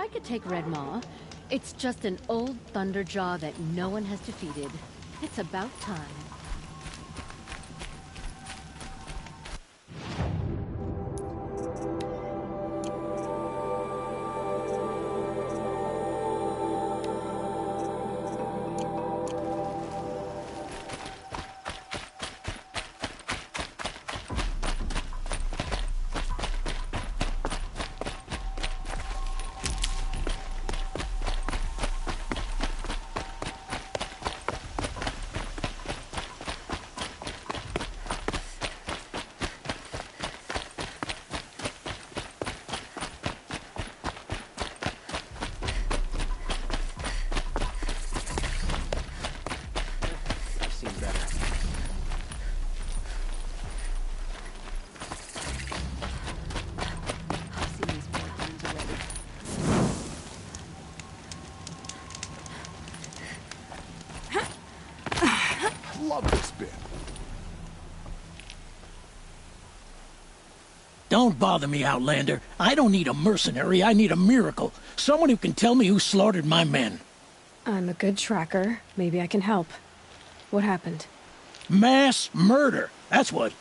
I could take Red Maw. It's just an old Thunderjaw that no one has defeated. It's about time. Love this bit. Don't bother me, Outlander. I don't need a mercenary, I need a miracle. Someone who can tell me who slaughtered my men. I'm a good tracker. Maybe I can help. What happened? Mass murder, that's what.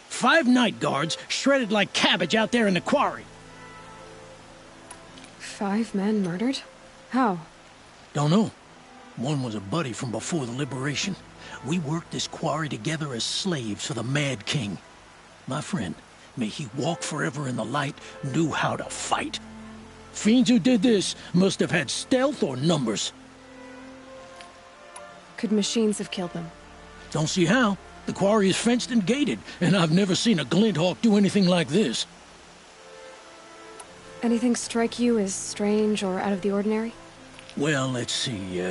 5 night guards shredded like cabbage out there in the quarry. 5 men murdered? How? Don't know. One was a buddy from before the liberation. We worked this quarry together as slaves for the Mad King. My friend, may he walk forever in the light, knew how to fight. Fiends who did this must have had stealth or numbers. Could machines have killed them? Don't see how. The quarry is fenced and gated, and I've never seen a Glinthawk do anything like this. Anything strike you as strange or out of the ordinary? Well, let's see,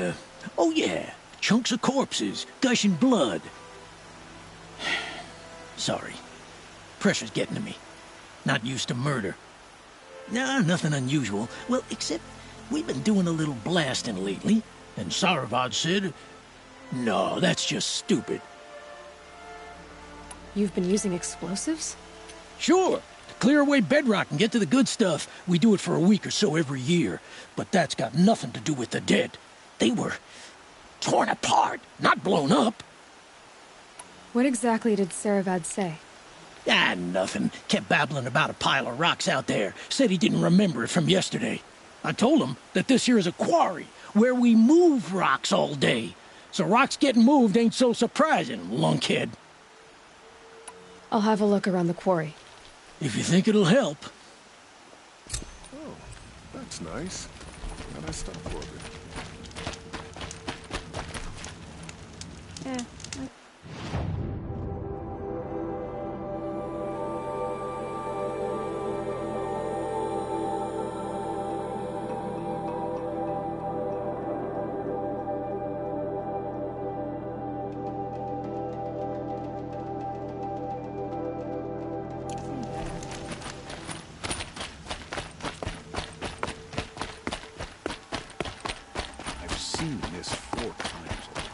oh yeah, chunks of corpses, gushing blood. Sorry. Pressure's getting to me. Not used to murder. Nah, nothing unusual. Well, except we've been doing a little blasting lately, and Saravad said, no, that's just stupid. You've been using explosives? Sure. To clear away bedrock and get to the good stuff, we do it for a week or so every year. But that's got nothing to do with the dead. They were torn apart, not blown up. What exactly did Saravad say? Ah, nothing. Kept babbling about a pile of rocks out there. Said he didn't remember it from yesterday. I told him that this here is a quarry, where we move rocks all day. So rocks getting moved ain't so surprising, lunkhead. I'll have a look around the quarry. If you think it'll help. Oh, that's nice. Glad I stopped for a bit. I've seen this 4 times already.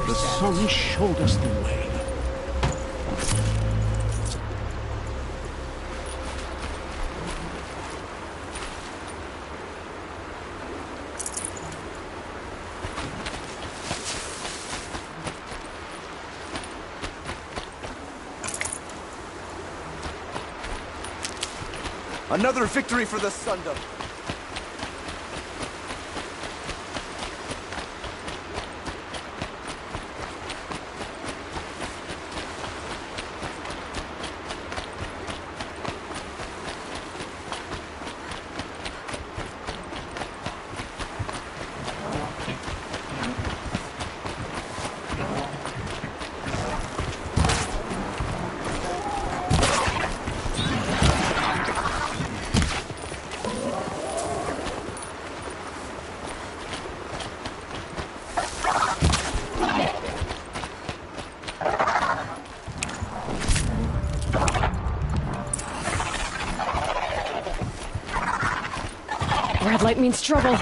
The sun showed us the way. Another victory for the Sundom. Movement means trouble.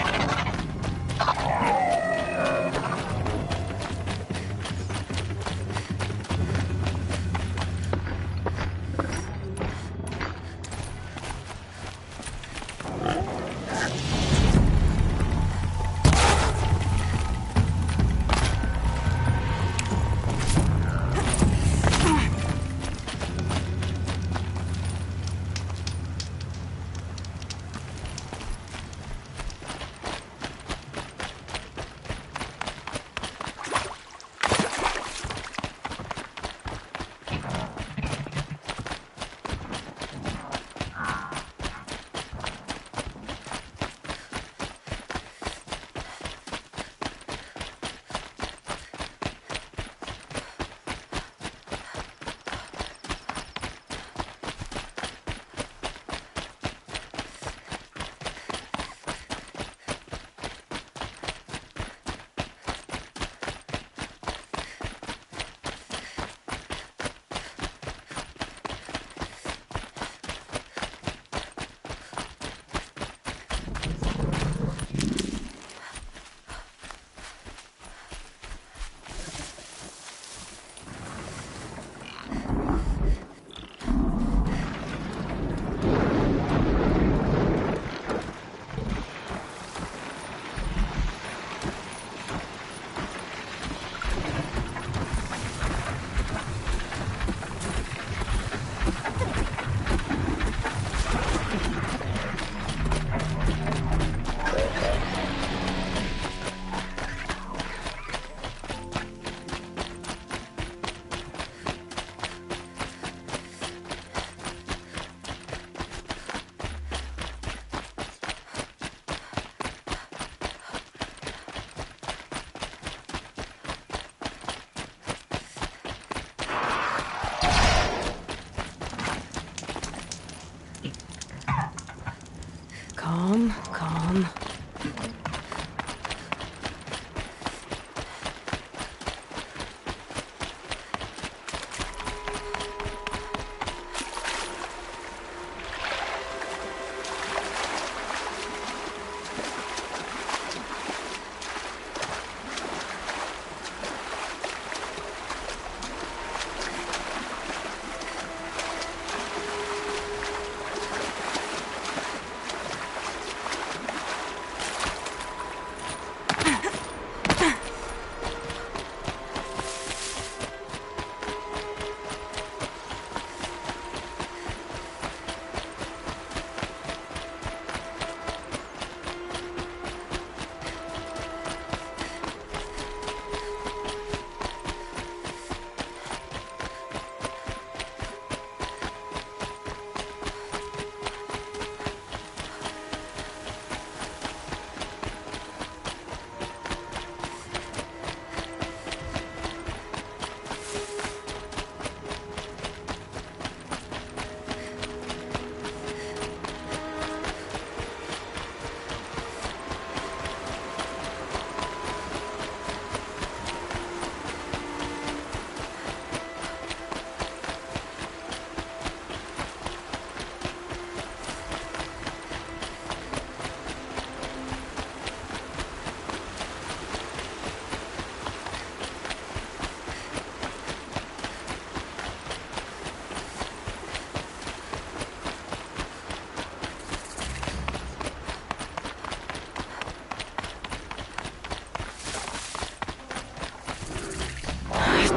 Calm, calm.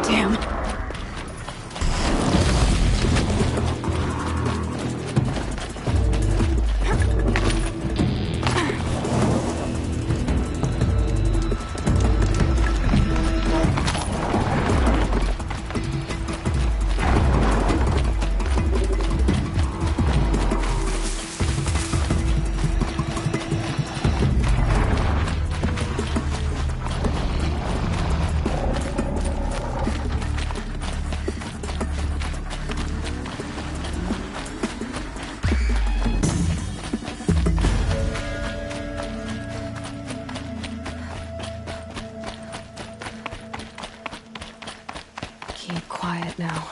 Damn. Keep quiet now.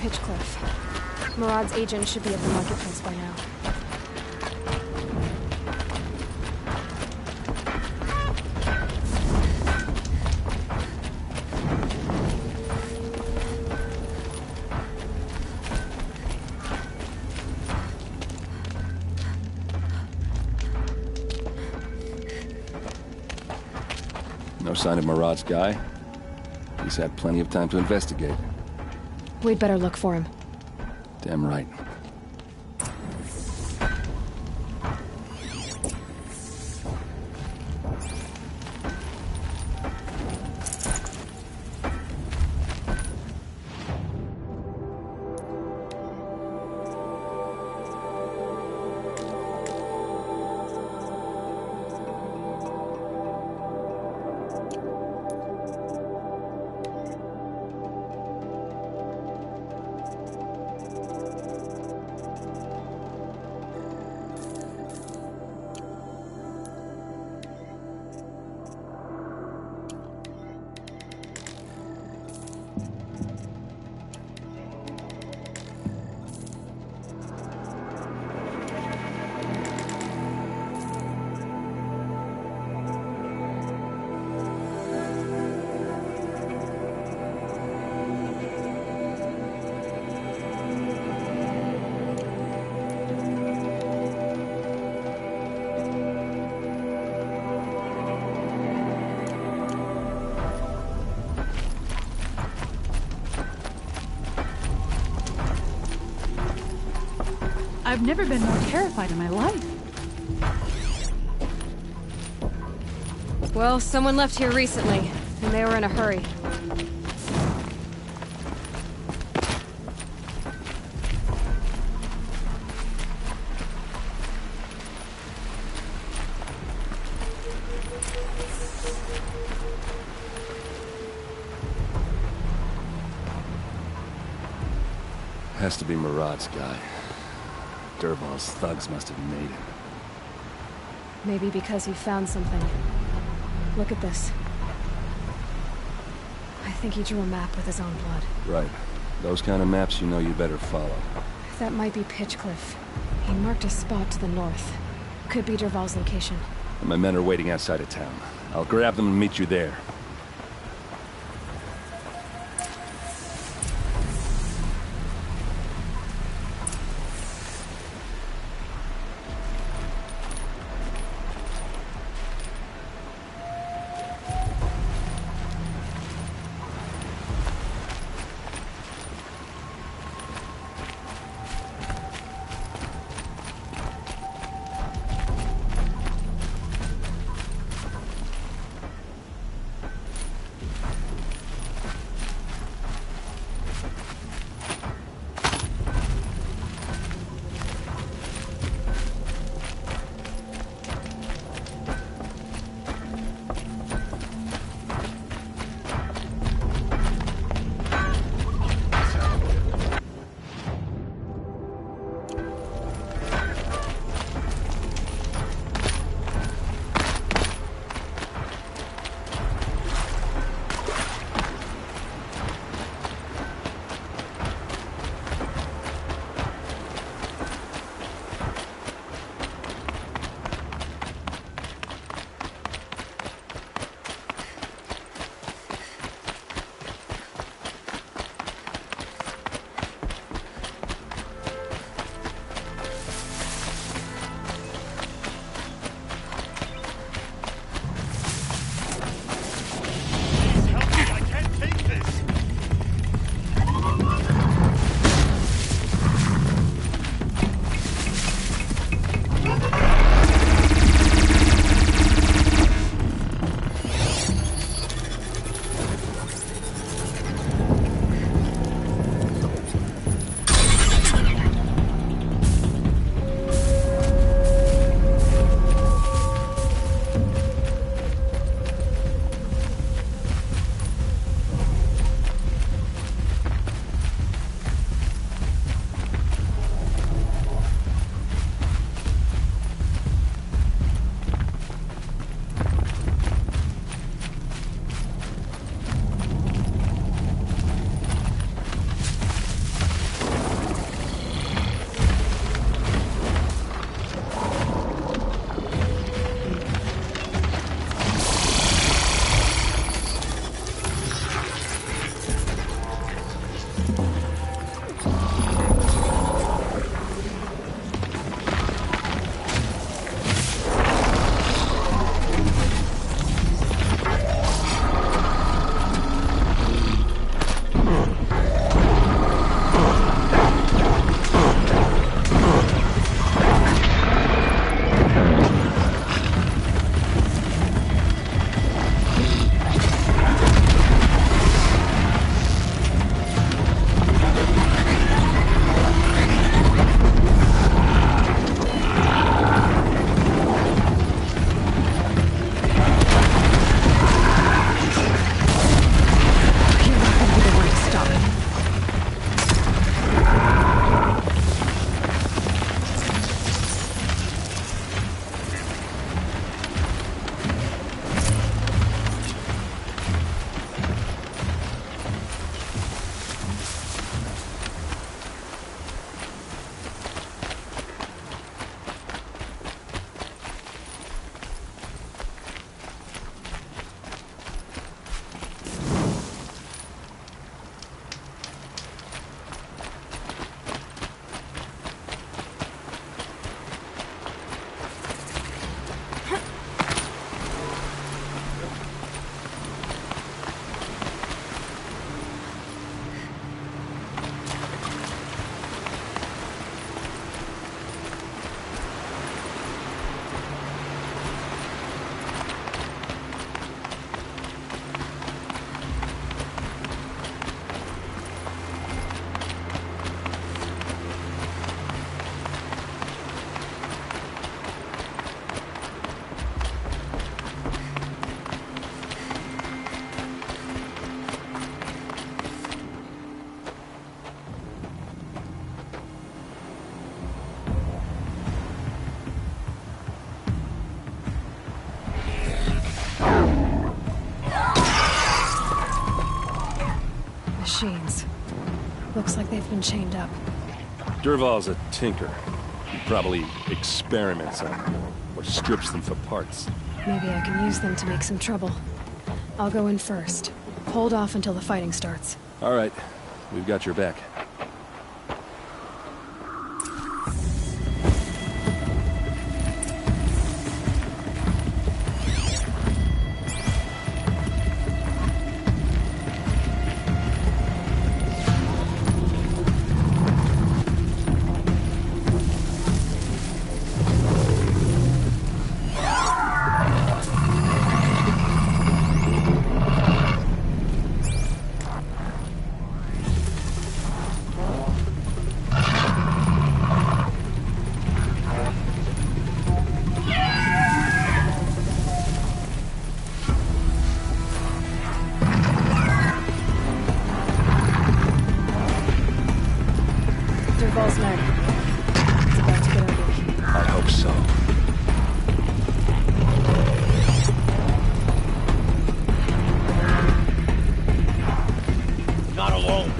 Pitchcliff. Murad's agent should be at the marketplace by now. No sign of Murad's guy. He's had plenty of time to investigate. We'd better look for him. Damn right. I've never been more terrified in my life. Well, someone left here recently, and they were in a hurry. Has to be Murad's guy. Dervahl's thugs must have made him. Maybe because he found something. Look at this. I think he drew a map with his own blood. Right. Those kind of maps you know you better follow. That might be Pitchcliff. He marked a spot to the north. Could be Dervahl's location. And my men are waiting outside of town. I'll grab them and meet you there. Looks like they've been chained up. Dervahl's a tinker. He probably experiments on them, or strips them for parts. Maybe I can use them to make some trouble. I'll go in first. Hold off until the fighting starts. All right, we've got your back. Dervahl's men. It's about to get ugly. I hope so. Not alone.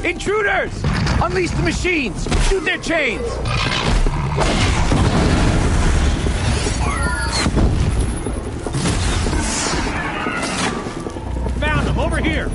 Intruders! Unleash the machines! Shoot their chains! Found them! Over here!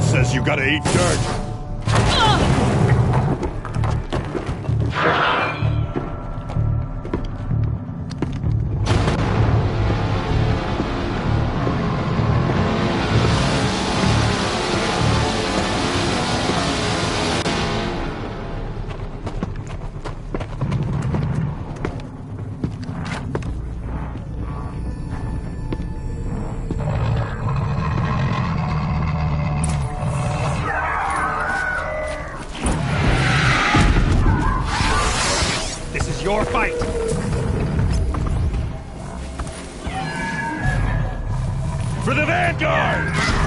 Says you gotta eat dirt. For the Vanguard!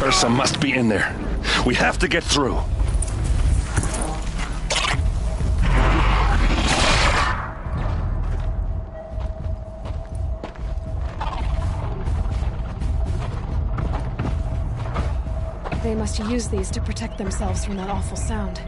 Ursa must be in there. We have to get through. They must use these to protect themselves from that awful sound.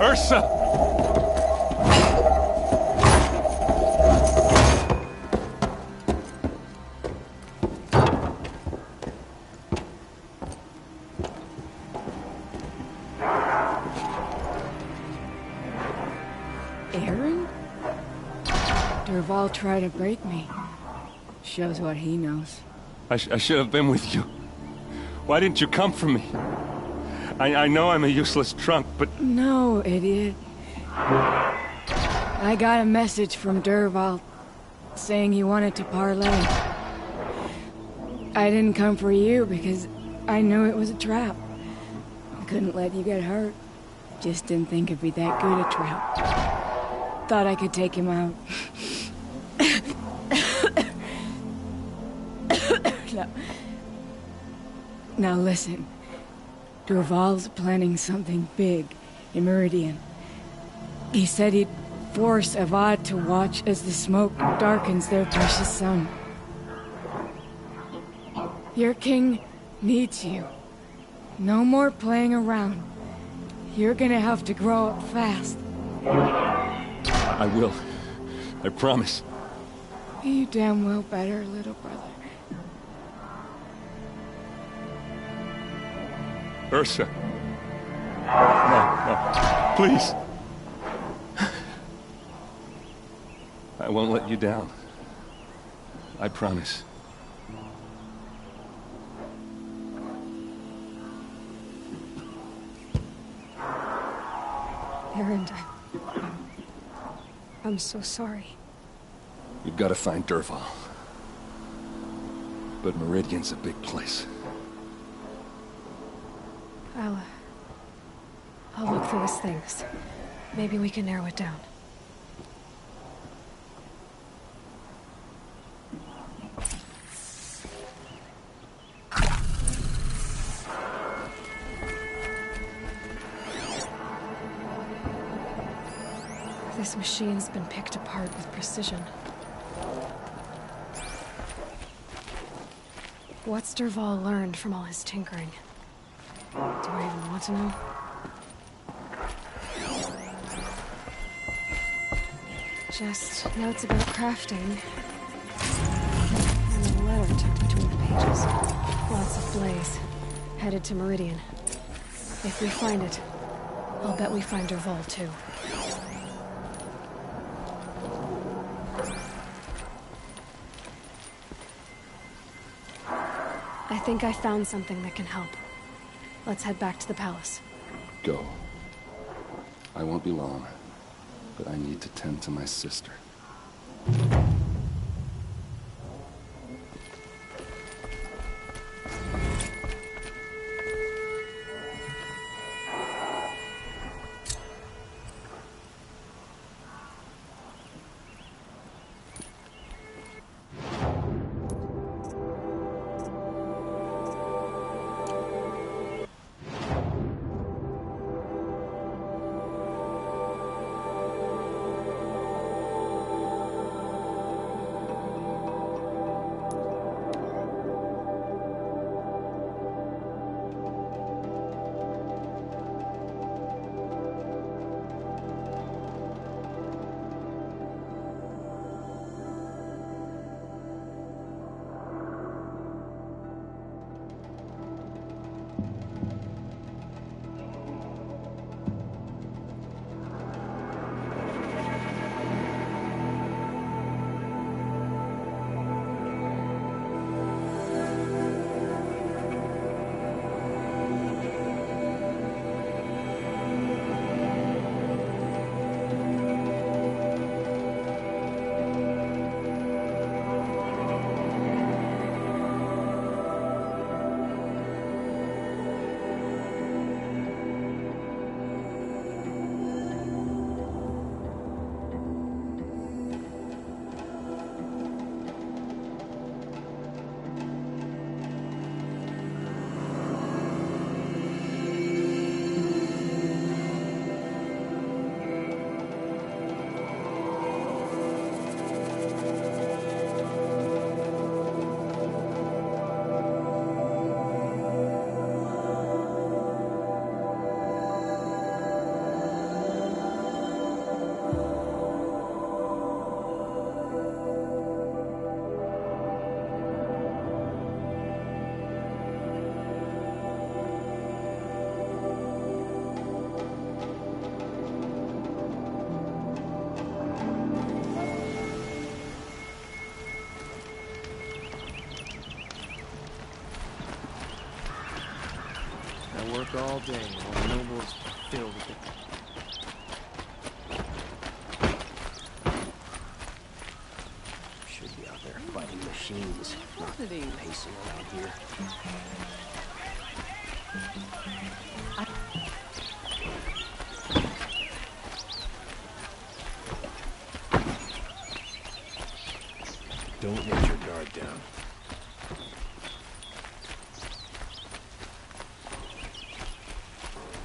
Ursa! Aaron? Dervahl tried to break me. Shows what he knows. I should have been with you. Why didn't you come for me? I know I'm a useless trunk, but... No, idiot. I got a message from Dervahl saying he wanted to parlay. I didn't come for you because I knew it was a trap. I couldn't let you get hurt. Just didn't think it'd be that good a trap. Thought I could take him out. No. Now listen. Dervahl's planning something big in Meridian. He said he'd force Avad to watch as the smoke darkens their precious sun. Your king needs you. No more playing around. You're gonna have to grow up fast. I will. I promise. You damn well better, little brother. Ursa. No, please. I won't let you down. I promise. Aaron, I'm so sorry. We've got to find Dervahl. But Meridian's a big place. I'll look through his things. Maybe we can narrow it down. This machine's been picked apart with precision. What's Dervahl learned from all his tinkering? Do I even want to know? Just notes about crafting. And a letter tucked between the pages. Lots of blaze. Headed to Meridian. If we find it, I'll bet we find Dervahl too. I think I found something that can help. Let's head back to the palace. Go. I won't be long, but I need to tend to my sister. work all day while the nobles filled with it. Should be out there fighting machines, not pacing around here. Don't let your guard down.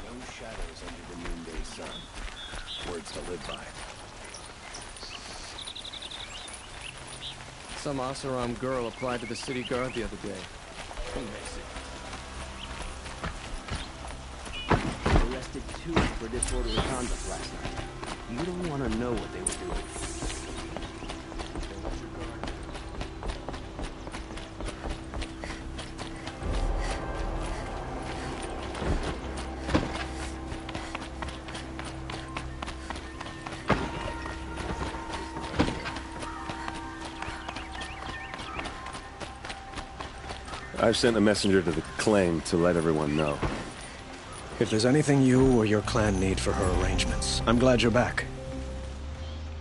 No shadows under the noonday sun. Words to live by. Some Oseram girl applied to the city guard the other day. Amazing. Arrested 2 for disorderly conduct last night. You don't want to know what they were doing. I've sent a messenger to the claim to let everyone know. If there's anything you or your clan need for her arrangements, I'm glad you're back.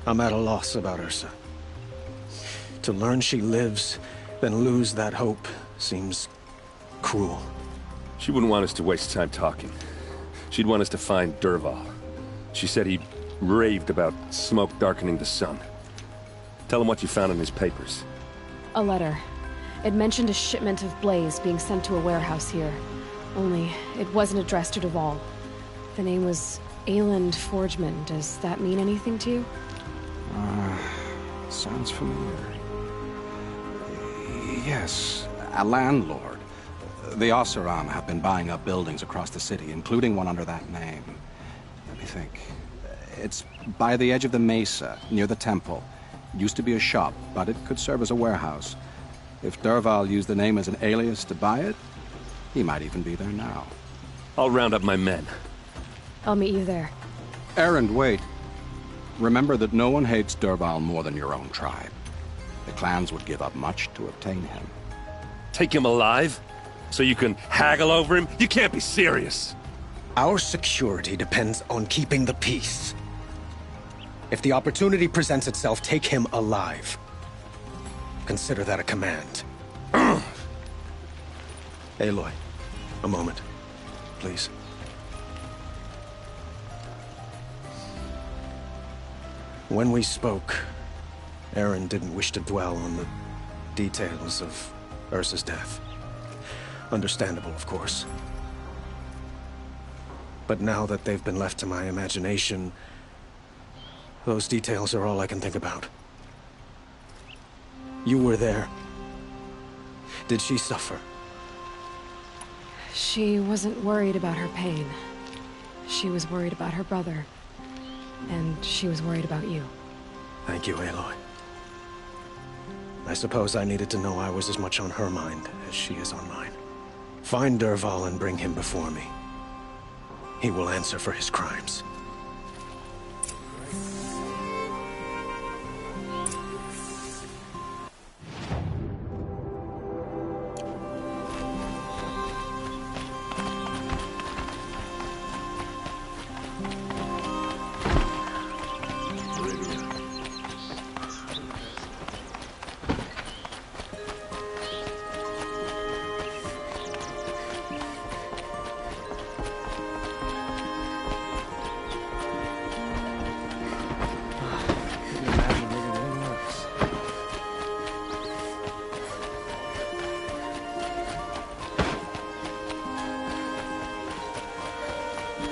I'm at a loss about Ursa. To learn she lives, then lose that hope, seems cruel. She wouldn't want us to waste time talking. She'd want us to find Dervahl. She said he raved about smoke darkening the sun. Tell him what you found in his papers. A letter. It mentioned a shipment of blaze being sent to a warehouse here. Only, it wasn't addressed to Dervahl. The name was Ayland Forgeman. Does that mean anything to you? Sounds familiar. Yes, a landlord. The Oseram have been buying up buildings across the city, including one under that name. Let me think. It's by the edge of the mesa, near the temple. Used to be a shop, but it could serve as a warehouse. If Dervahl used the name as an alias to buy it, he might even be there now. I'll round up my men. I'll meet you there. Erend, wait. Remember that no one hates Dervahl more than your own tribe. The clans would give up much to obtain him. Take him alive? So you can haggle over him? You can't be serious. Our security depends on keeping the peace. If the opportunity presents itself, take him alive. Consider that a command. Aloy, a moment, please. When we spoke, Erend didn't wish to dwell on the details of Ursa's death. Understandable, of course. But now that they've been left to my imagination, those details are all I can think about. You were there. Did she suffer? She wasn't worried about her pain. She was worried about her brother. And she was worried about you. Thank you, Aloy. I suppose I needed to know I was as much on her mind as she is on mine. Find Dervahl and bring him before me. He will answer for his crimes.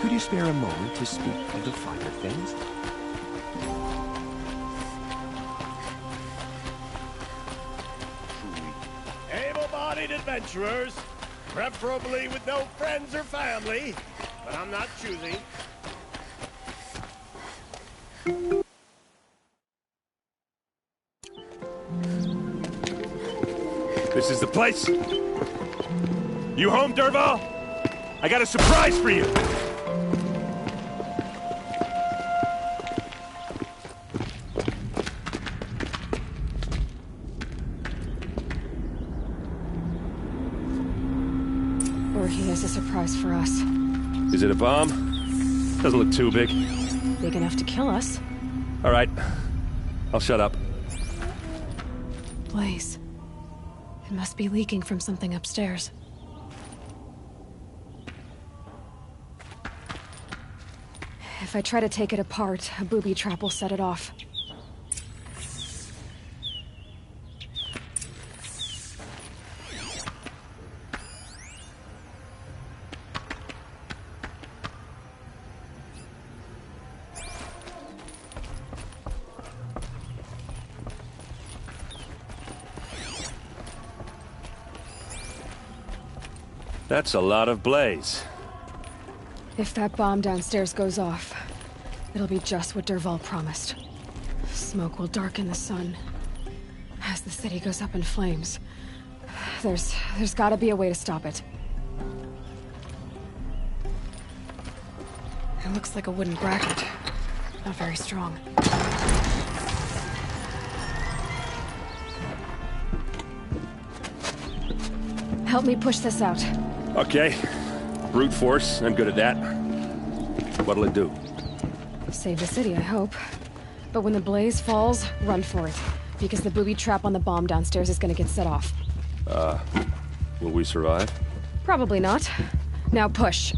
Could you spare a moment to speak of the finer things? Able-bodied adventurers, preferably with no friends or family, but I'm not choosy. This is the place. You home, Dervahl? I got a surprise for you. sure he has a surprise for us. Is it a bomb? Doesn't look too big. Big enough to kill us. All right. I'll shut up. Blaze. It must be leaking from something upstairs. If I try to take it apart, a booby trap will set it off. That's a lot of blaze. If that bomb downstairs goes off, it'll be just what Dervahl promised. Smoke will darken the sun. As the city goes up in flames, there's gotta be a way to stop it. It looks like a wooden bracket. Not very strong. Help me push this out. Okay. Brute force, I'm good at that. What'll it do? Save the city, I hope. But when the blaze falls, run for it. Because the booby trap on the bomb downstairs is gonna get set off. Will we survive? Probably not. Now push.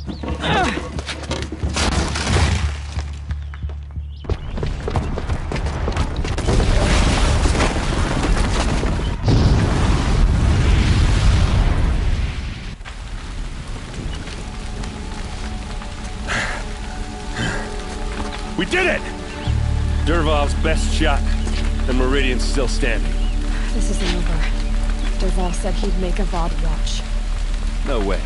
We did it! Dervahl's best shot, and Meridian's still standing. This isn't over. Dervahl said he'd make a Avad watch. No way.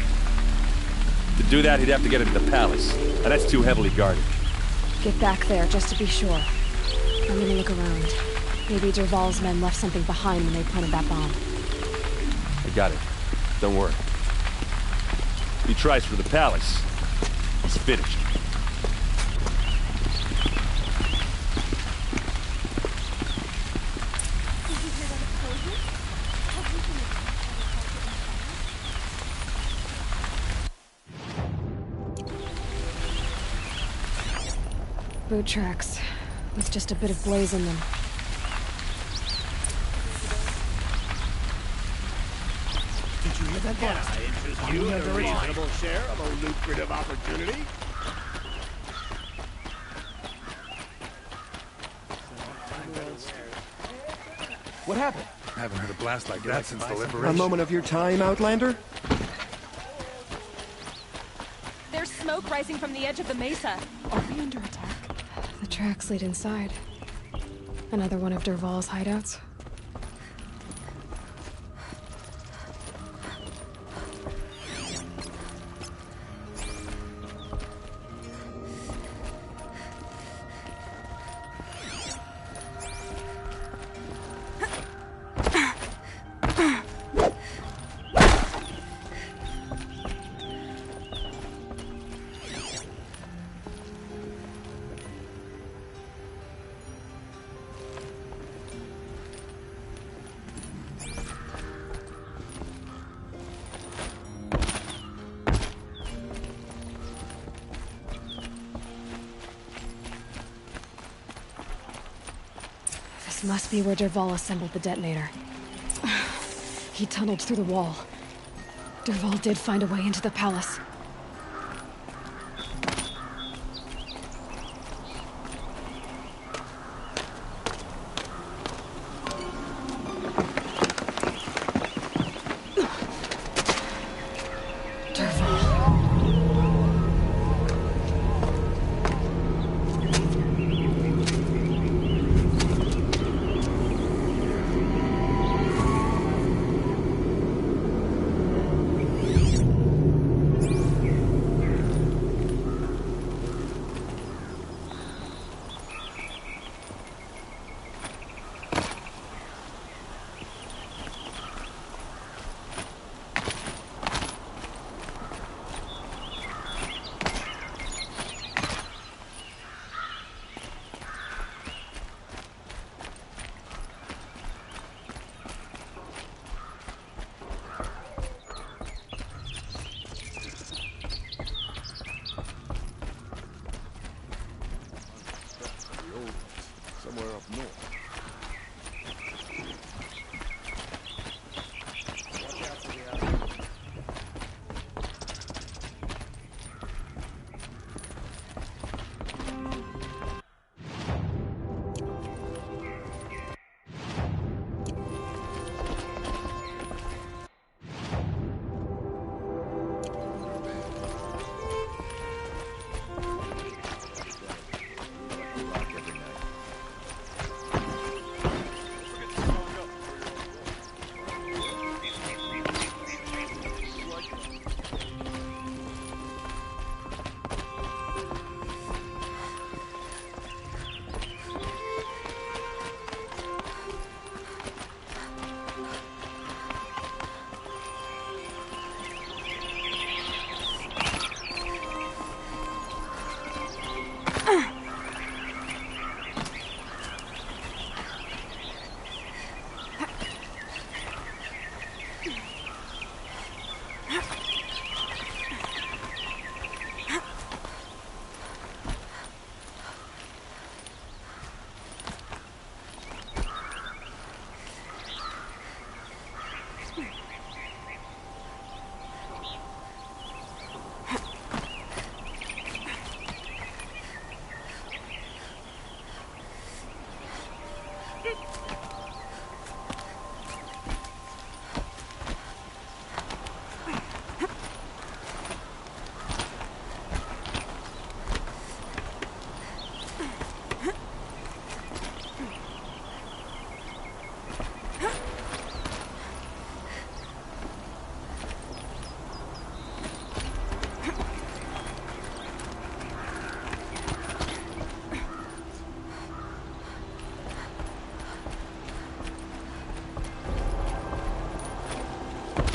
To do that, he'd have to get into the palace, and that's too heavily guarded. Get back there, just to be sure. I'm gonna look around. Maybe Dervahl's men left something behind when they planted that bomb. I got it. Don't worry. If he tries for the palace, he's finished. Boot tracks, with just a bit of blaze in them. Did you hear that? Can I interest you in a reasonable share of a lucrative opportunity? What happened? I haven't heard a blast like that since the liberation. A moment of your time, Outlander? There's smoke rising from the edge of the mesa. Are we under attack? The tracks lead inside. Another one of Dervahl's hideouts. This must be where Dervahl assembled the detonator. He tunneled through the wall. Dervahl did find a way into the palace.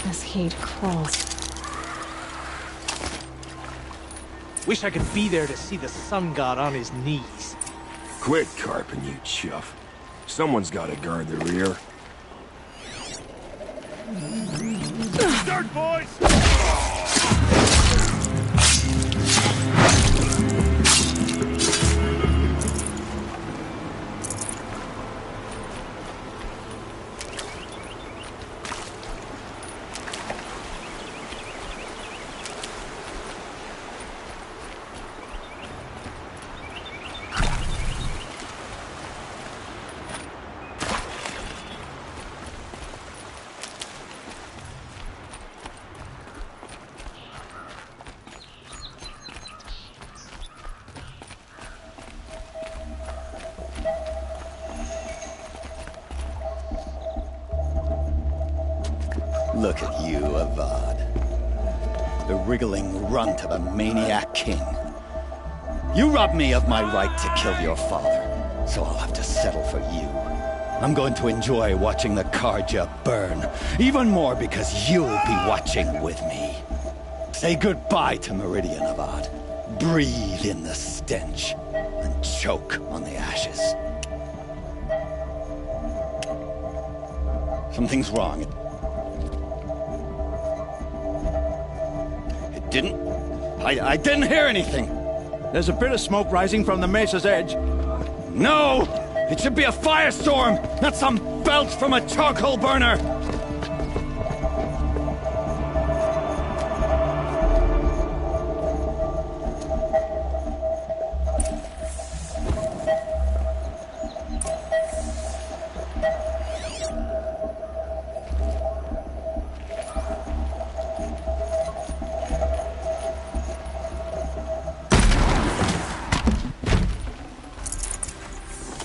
This heat crawls. Wish I could be there to see the sun god on his knees. Quit carping, you chuff. Someone's gotta guard the rear. Start, boys! Look at you, Avad. The wriggling runt of a maniac king. You robbed me of my right to kill your father, so I'll have to settle for you. I'm going to enjoy watching the Karja burn, even more because you'll be watching with me. Say goodbye to Meridian, Avad. Breathe in the stench, and choke on the ashes. Something's wrong. I didn't hear anything. There's a bit of smoke rising from the mesa's edge. No! It should be a firestorm, not some belch from a charcoal burner!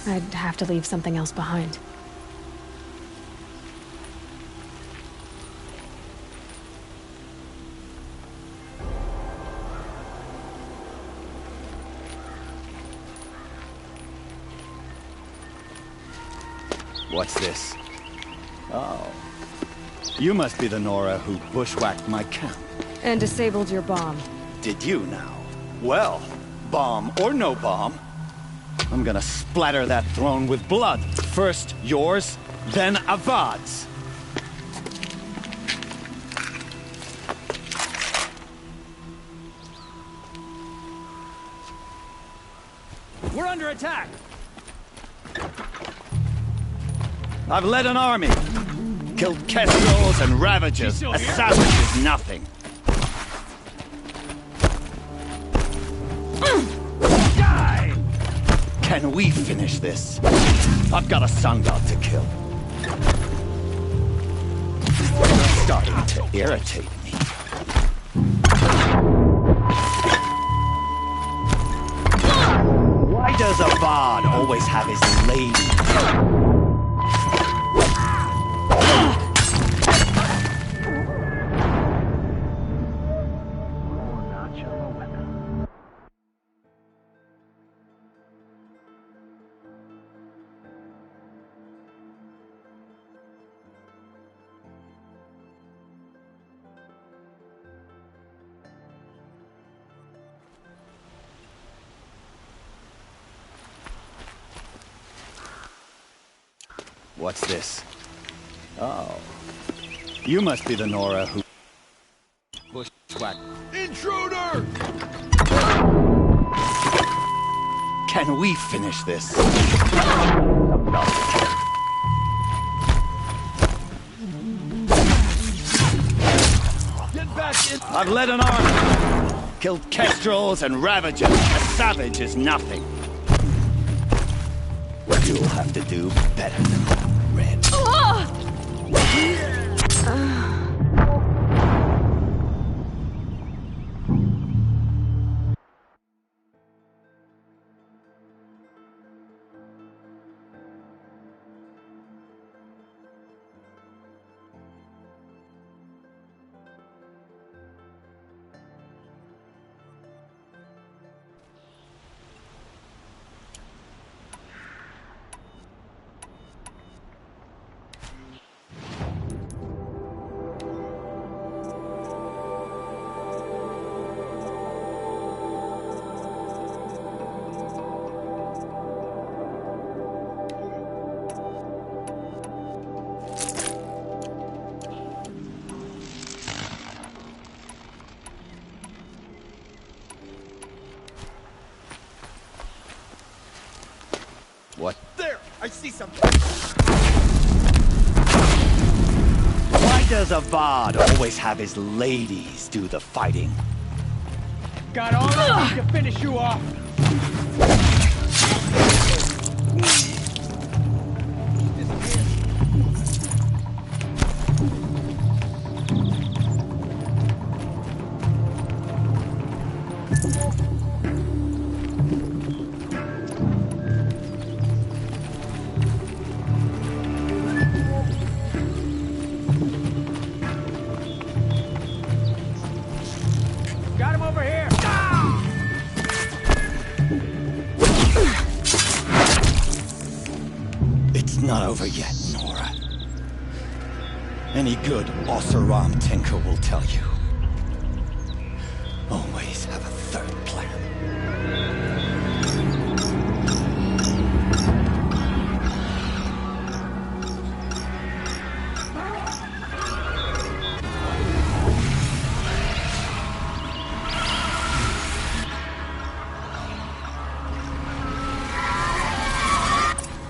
I'd have to leave something else behind. What's this? Oh. You must be the Nora who bushwhacked my camp. And disabled your bomb. Did you now? Well, bomb or no bomb, I'm gonna splatter that throne with blood. First yours, then Avad's. We're under attack! I've led an army. Killed kestrels and ravagers. A savage is nothing. Die! Can we finish this? I've got a sun god to kill. You're starting to irritate me. Why does Avad always have his lady? What's this? Oh. You must be the Nora who... bushwhacked. Intruder! Can we finish this? I've led an army. Killed kestrels and ravagers. A savage is nothing. You'll have to do better than that, Red. What? There! I see something! Why does Avad always have his ladies do the fighting? Got all I need to finish you off. Got him over here. It's not over yet, Nora. Any good Oseram tinker will tell you. Always have a third plan.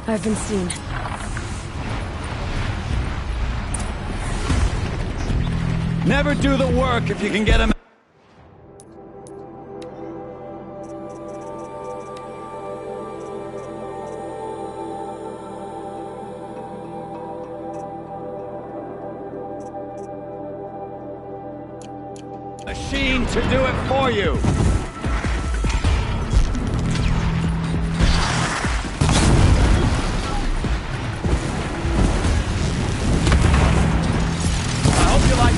I've been seen. Never do the work if you can get him. Machine to do it for you.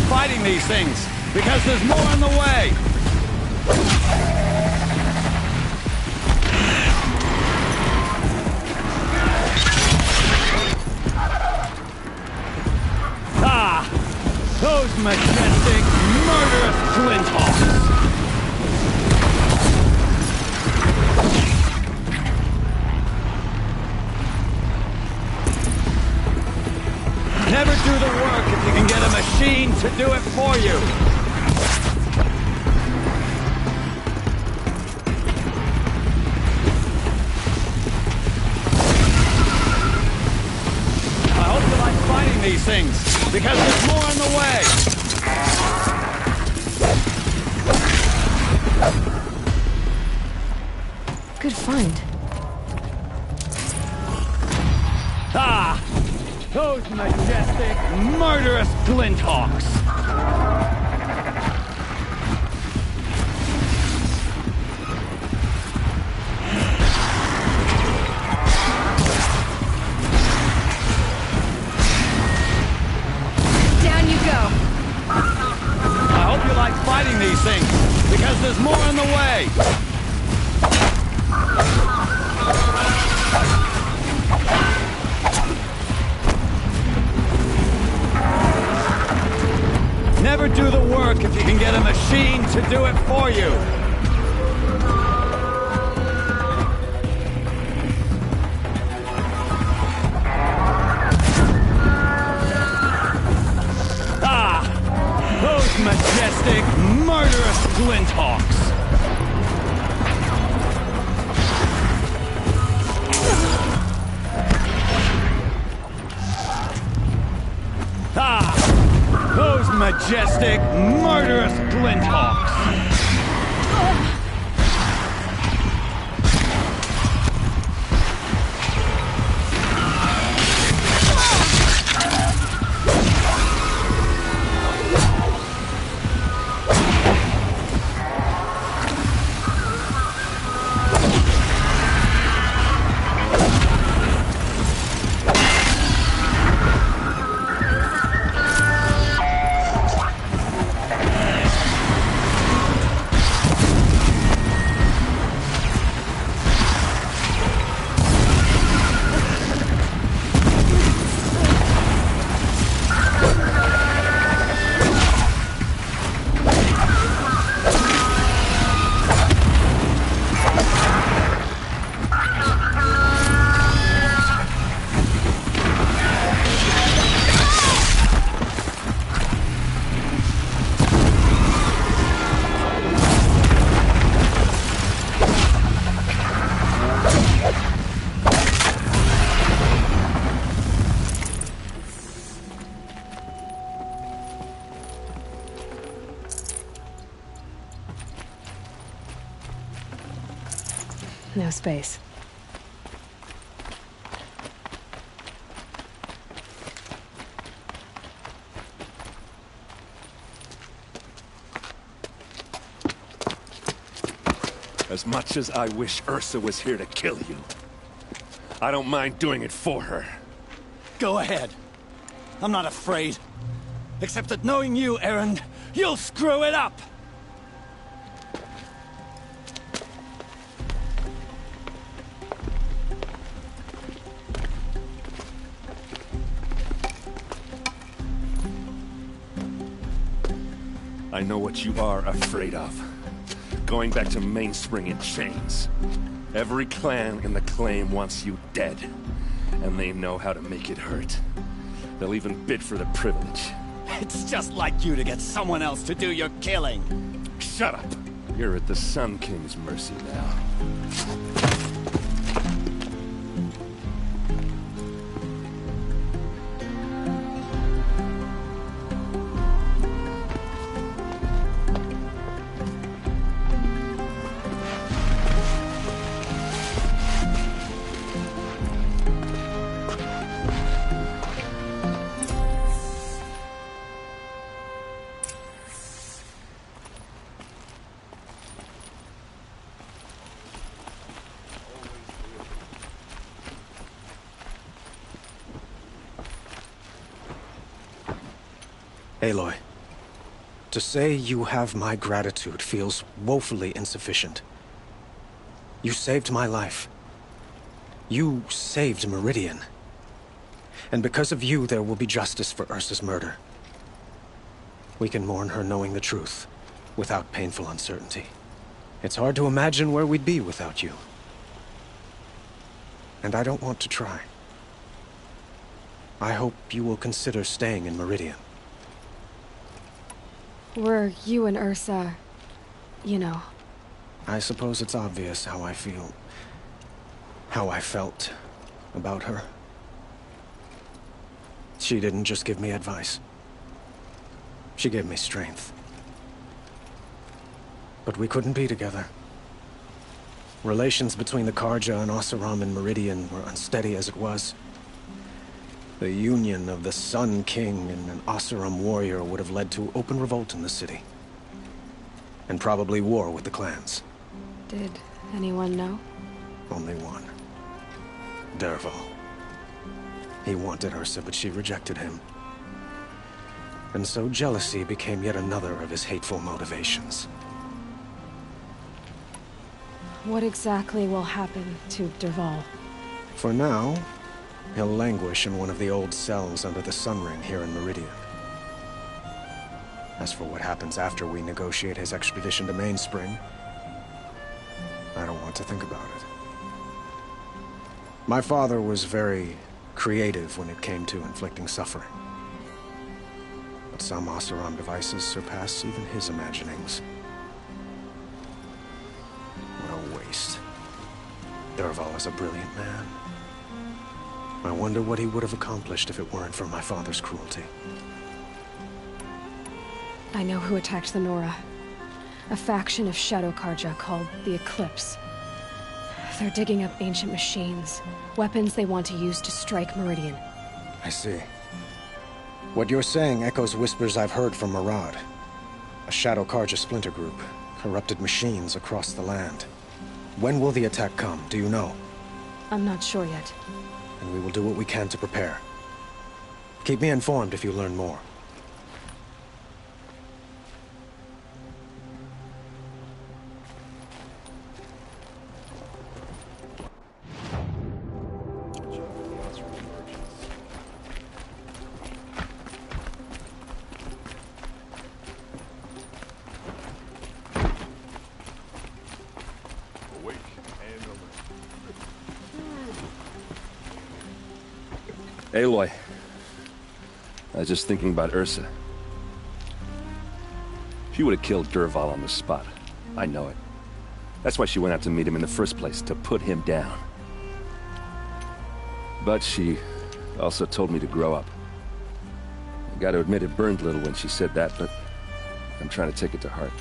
Fighting these things, because there's more on the way. Ah! Those majestic, murderous flinthawks! Never do the work if you can get a machine to do it for you. I hope you like fighting these things, because there's more on the way. Good find. Ah! Those majestic, murderous flinthawks! Down you go! I hope you like fighting these things, because there's more on the way! Never do the work if you can get a machine to do it for you. Ah! Those majestic, murderous flinthawks! Ah! Those majestic, murderous flinthawks! No space. As much as I wish Ursa was here to kill you, I don't mind doing it for her. Go ahead. I'm not afraid. Except that knowing you, Aaron, you'll screw it up! I know what you are afraid of. Going back to Mainspring in chains. Every clan in the claim wants you dead. And they know how to make it hurt. They'll even bid for the privilege. It's just like you to get someone else to do your killing. Shut up! You're at the Sun King's mercy now. Aloy, to say you have my gratitude feels woefully insufficient. You saved my life. You saved Meridian. And because of you, there will be justice for Ursa's murder. We can mourn her knowing the truth, without painful uncertainty. It's hard to imagine where we'd be without you. And I don't want to try. I hope you will consider staying in Meridian. Were you and Ursa, you know... I suppose it's obvious how I feel... how I felt about her. She didn't just give me advice. She gave me strength. But we couldn't be together. Relations between the Karja and Oseram and Meridian were unsteady as it was. The union of the Sun King and an Oseram warrior would have led to open revolt in the city. And probably war with the clans. Did anyone know? Only one. Dervahl. He wanted Ursa, but she rejected him. And so jealousy became yet another of his hateful motivations. What exactly will happen to Dervahl? For now, he'll languish in one of the old cells under the Sun Ring here in Meridian. As for what happens after we negotiate his extradition to Mainspring, I don't want to think about it. My father was very creative when it came to inflicting suffering. But some Oseram devices surpass even his imaginings. What a waste. Dervahl is a brilliant man. I wonder what he would have accomplished if it weren't for my father's cruelty. I know who attacked the Nora. A faction of Shadow Karja called the Eclipse. They're digging up ancient machines, weapons they want to use to strike Meridian. I see. What you're saying echoes whispers I've heard from Murad. A Shadow Karja splinter group, corrupted machines across the land. When will the attack come, do you know? I'm not sure yet. And we will do what we can to prepare. Keep me informed if you learn more. Aloy, I was just thinking about Ursa. She would have killed Dervahl on the spot. I know it. That's why she went out to meet him in the first place, to put him down. But she also told me to grow up. I gotta admit it burned a little when she said that, but I'm trying to take it to heart.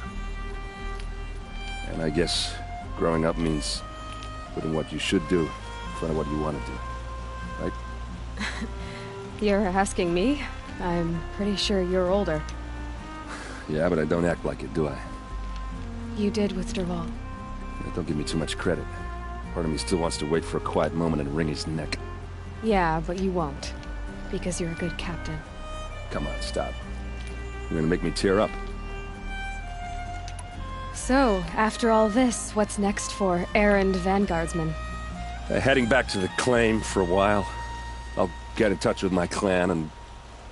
And I guess growing up means putting what you should do in front of what you want to do. Right? You're asking me? I'm pretty sure you're older. Yeah, but I don't act like it, do I? You did with Dervahl. Yeah, don't give me too much credit. Part of me still wants to wait for a quiet moment and wring his neck. Yeah, but you won't. Because you're a good captain. Come on, stop. You're gonna make me tear up. So, after all this, what's next for errand vanguardsman? Heading back to the claim for a while. I'll get in touch with my clan and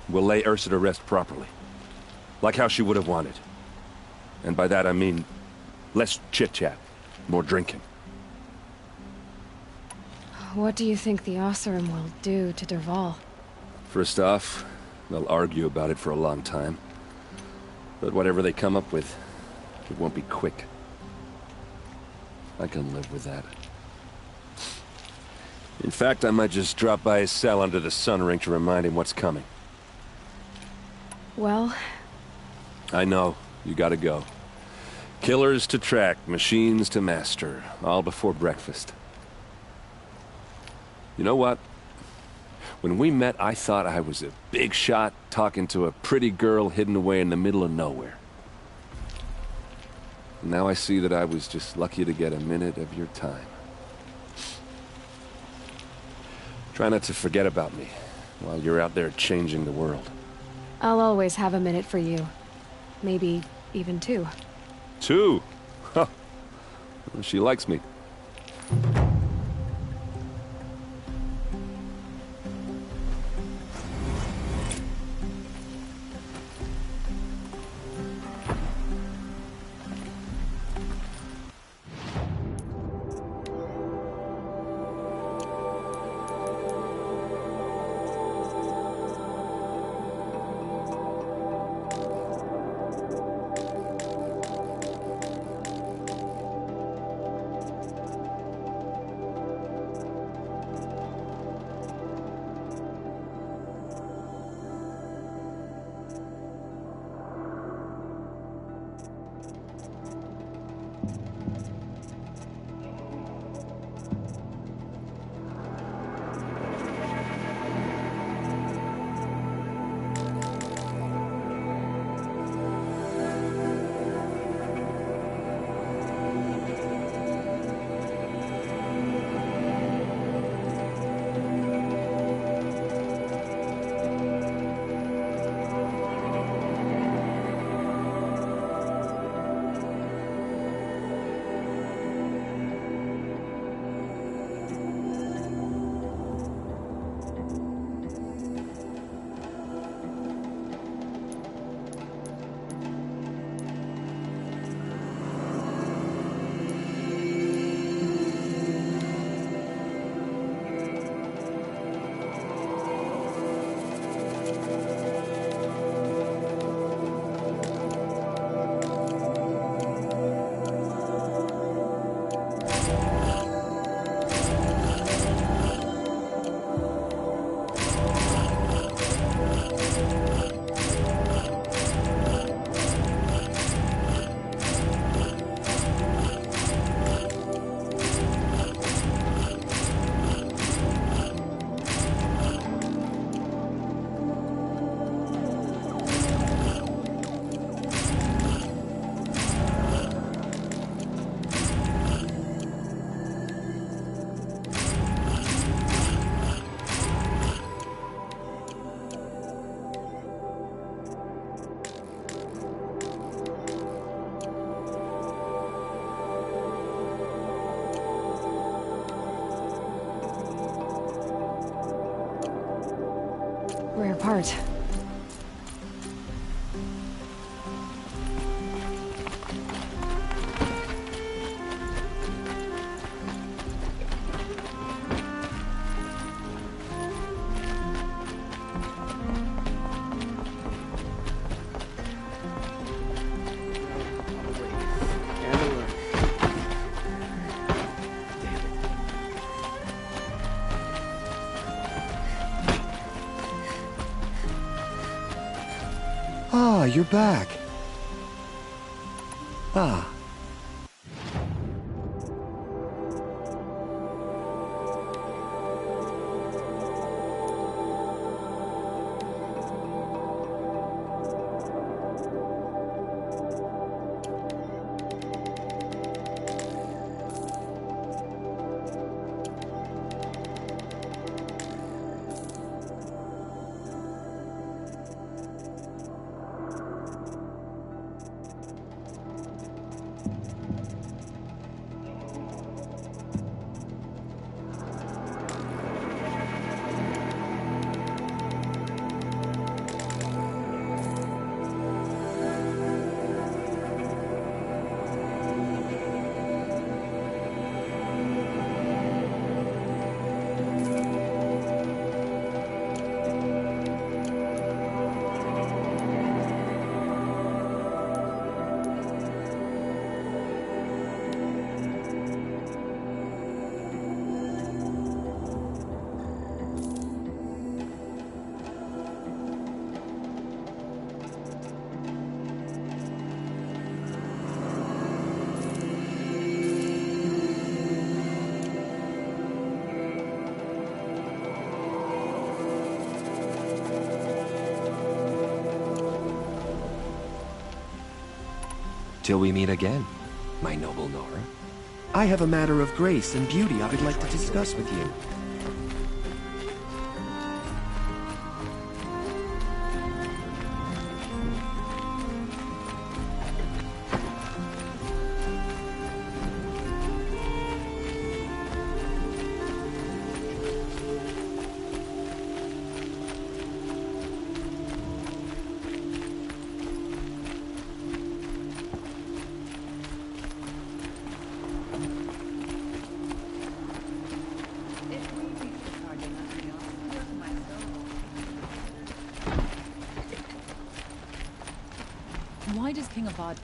we'll lay Ursa to rest properly. Like how she would have wanted. And by that I mean less chit-chat, more drinking. What do you think the Oseram will do to Dervahl? First off, they'll argue about it for a long time. But whatever they come up with, it won't be quick. I can live with that. In fact, I might just drop by his cell under the sun ring to remind him what's coming. Well... I know. You gotta go. Killers to track, machines to master. All before breakfast. You know what? When we met, I thought I was a big shot talking to a pretty girl hidden away in the middle of nowhere. Now I see that I was just lucky to get a minute of your time. Try not to forget about me while you're out there changing the world. I'll always have a minute for you. Maybe even two. Two? Huh. Well, she likes me. you're back. Ah. Till we meet again, my noble Nora. I have a matter of grace and beauty I would like to discuss with you. Why does King Avad